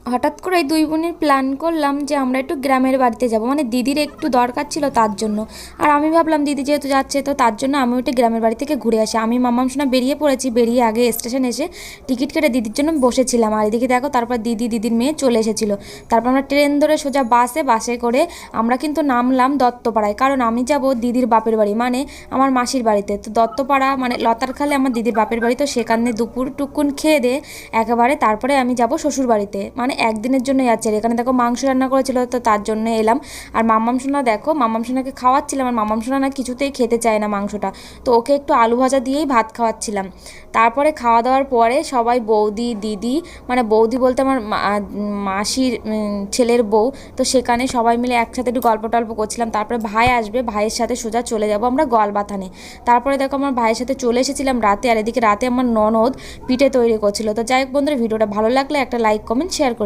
হঠাৎ করে দুই বোনের প্ল্যান করলাম যে আমরা একটু গ্রামের বাড়িতে যাব, মানে দিদির একটু দরকার ছিল তার জন্য। আর আমি ভাবলাম দিদি যেহেতু যাচ্ছে তো তার জন্য আমি একটু গ্রামের বাড়ি থেকে ঘুরে আসি। আমি মামাম সোনা বেরিয়ে পড়েছি, বেরিয়ে আগে স্টেশন এসে টিকিট কেটে দিদির জন্য বসেছিলাম। আর এদিকে দেখো তারপর দিদির মেয়ে চলে এসেছিলো। তারপর আমরা ট্রেন ধরে সোজা বাসে করে আমরা কিন্তু নামলাম দত্তপাড়ায়, কারণ আমি যাব দিদির বাপের বাড়ি, মানে আমার মাসির বাড়িতে। তো দত্তপাড়া মানে লতারখালে আমার দিদির বাপের বাড়ি, তো সেখানে দুপুর টুকুন খেয়ে দিয়ে একেবারে তারপরে আমি যাব শ্বশুর বাড়িতে, মানে একদিনের জন্য যাচ্ছি। আর এখানে দেখো মাংস রান্না করেছিল তো তার জন্য এলাম। আর মাম্মাম সোনা দেখো, মাম্মাম সোনাকে খাওয়াচ্ছিলাম, আর মাম্মাম সোনা না কিছুতেই খেতে চায় না মাংসটা, তো ওকে একটু আলু ভাজা দিয়েই ভাত খাওয়াচ্ছিলাম। তারপরে খাওয়া দাওয়ার পরে সবাই বৌদি দিদি, মানে বৌদি বলতে আমার মাসির ছেলের বউ, তো সেখানে সবাই মিলে একসাথে একটু গল্প টল্প করছিলাম। তারপরে ভাই আসবে, ভাইয়ের সাথে সোজা চলে যাব আমরা গোয়ালবাথানে। তারপরে দেখো আমার ভাইয়ের সাথে চলে এসেছিলাম রাতে, আর এদিকে রাতে আমার ননদ পিঠে তৈরি করছিল। তো যাই হোক বন্ধুরা, ভিডিওটা ভালো লাগলে একটা লাইক কমেন্ট শেয়ার করে